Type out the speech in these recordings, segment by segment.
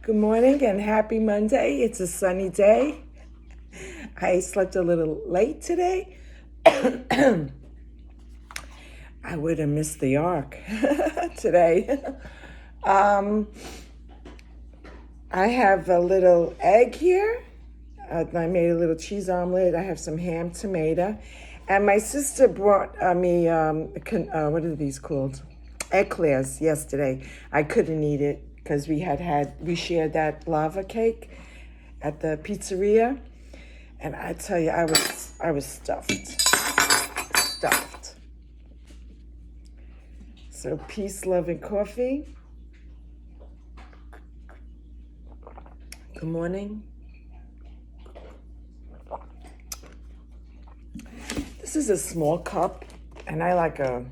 Good morning and happy Monday. It's a sunny day. I slept a little late today. I would have missed the ark today. um, I have a little egg here. I made a little cheese omelet. I have some ham, tomato. And my sister brought me, what are these called? Eclairs yesterday. I couldn't eat it because we shared that lava cake at the pizzeria. And I tell you, I was stuffed. So peace, love, and coffee. Good morning. This is a small cup, and I like a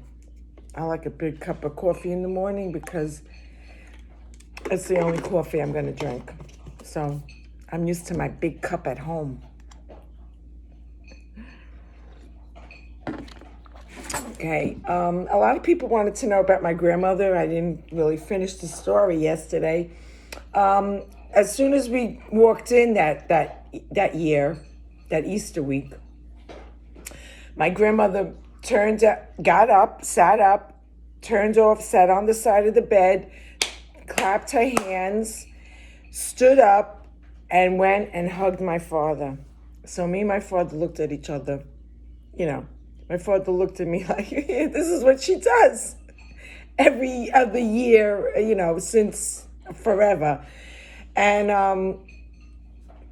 big cup of coffee in the morning because it's the only coffee I'm going to drink. So I'm used to my big cup at home. Okay, a lot of people wanted to know about my grandmother. I didn't really finish the story yesterday. As soon as we walked in that year, that Easter week, my grandmother got up, sat up, turned off, sat on the side of the bed, clapped her hands, stood up, and went and hugged my father. So me and my father looked at each other. My father looked at me like, this is what she does every other year, since forever. And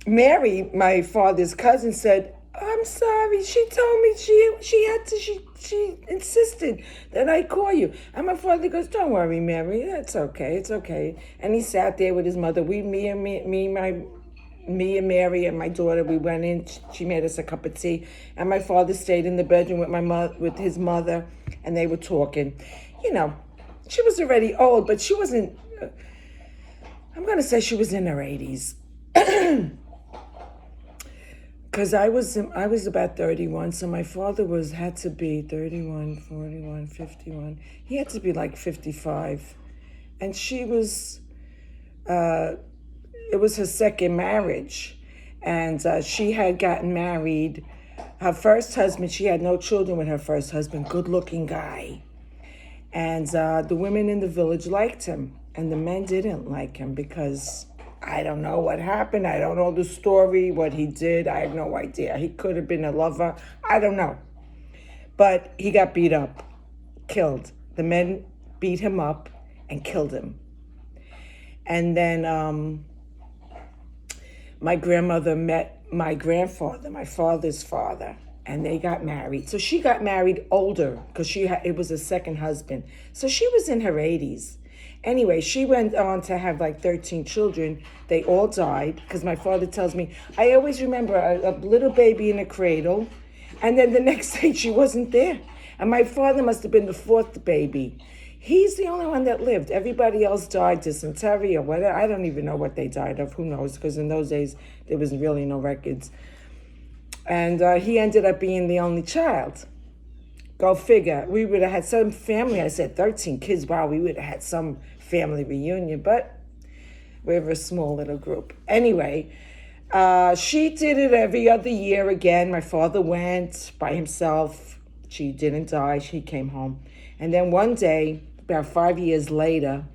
Mary, my father's cousin, said, I'm sorry. She told me she insisted that I call you. And my father goes, don't worry, Mary. It's okay. It's okay. And he sat there with his mother. Me and Mary and my daughter, we went in. She made us a cup of tea. And my father stayed in the bedroom with his mother. And they were talking. She was already old, but she wasn't, I'm going to say she was in her 80s. Because I was about 31, so my father had to be 31, 41, 51. He had to be like 55. And she was, it was her second marriage. And she had gotten married. Her first husband, she had no children with her first husband, good-looking guy. And the women in the village liked him. And the men didn't like him because I don't know what happened. I don't know the story, what he did. I have no idea. He could have been a lover. I don't know. But he got beat up, killed. The men beat him up and killed him. And then my grandmother met my grandfather, my father's father, and they got married. So she got married older because it was a second husband. So she was in her 80s. Anyway, she went on to have like 13 children. They all died because my father tells me, I always remember a little baby in a cradle, and then the next day she wasn't there. And my father must have been the fourth baby. He's the only one that lived. Everybody else died, dysentery or whatever. I don't even know what they died of. Who knows? Because in those days, there was really no records. And he ended up being the only child. Go figure. We would have had some family. I said 13 kids. Wow, we would have had some family reunion. But we're a small little group. Anyway, she did it every other year again. My father went by himself. She didn't die. She came home. And then one day, about 5 years later,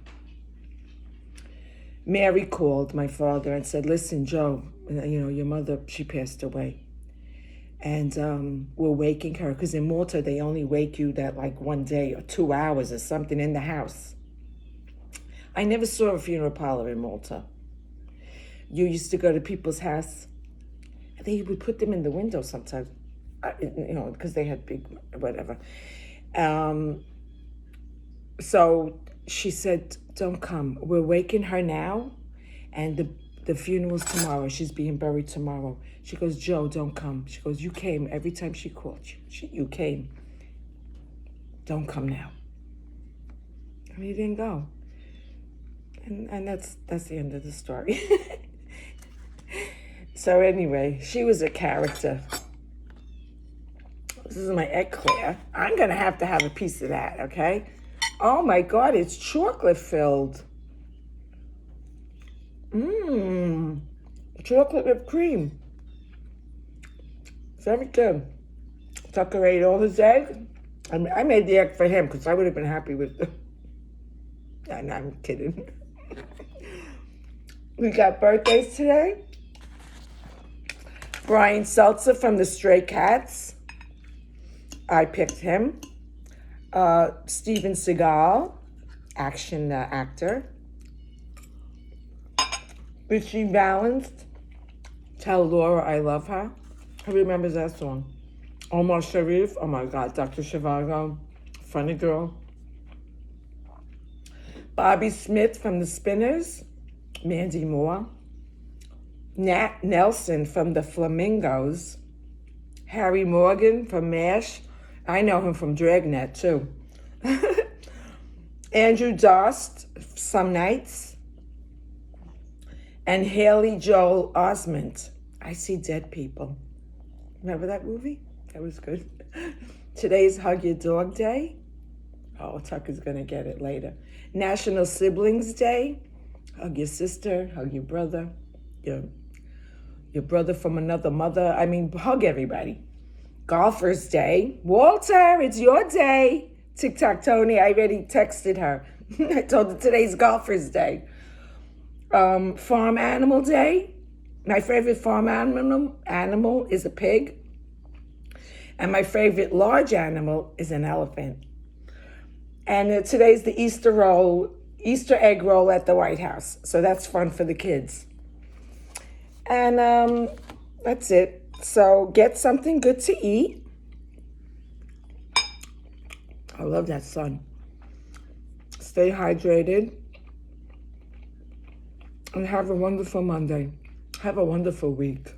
Mary called my father and said, listen, Joe, your mother, she passed away. And we're waking her, because in Malta, they only wake you that like 1 day or 2 hours or something in the house. I never saw a funeral parlor in Malta. You used to go to people's house. They would put them in the window sometimes, because they had big, whatever. So she said, don't come. We're waking her now, and the funeral's tomorrow. She's being buried tomorrow. She goes, Joe, don't come. She goes, you came every time she called you. You came. Don't come now. And he didn't go. And that's the end of the story. So anyway, she was a character. This is my eclair. I'm going to have a piece of that, okay? Oh my God, it's chocolate filled. chocolate whipped cream. Very good. Tucker ate all his eggs. I made the egg for him because I would have been happy with the... No, I'm kidding. We got birthdays today. Brian Seltzer from the Stray Cats. I picked him. Steven Seagal, action actor. Richie Valens, Tell Laura I Love Her. Who remembers that song? Omar Sharif, oh my God, Dr. Zhivago, funny girl. Bobby Smith from the Spinners, Mandy Moore. Nat Nelson from the Flamingos. Harry Morgan from MASH. I know him from Dragnet too. Andrew Dost, Some Nights. And Haley Joel Osment, I See Dead People. Remember that movie? That was good. Today's Hug Your Dog Day. Oh, Tucker's going to get it later. National Siblings Day. Hug your sister, hug your brother, your brother from another mother. I mean, hug everybody. Golfers Day. Walter, it's your day. TikTok Tony, I already texted her. I told her today's Golfers Day. Farm Animal Day. My favorite farm animal is a pig. And my favorite large animal is an elephant. And today's the Easter egg roll at the White House. So that's fun for the kids. And that's it. So get something good to eat. I love that sun. Stay hydrated. And have a wonderful Monday. Have a wonderful week.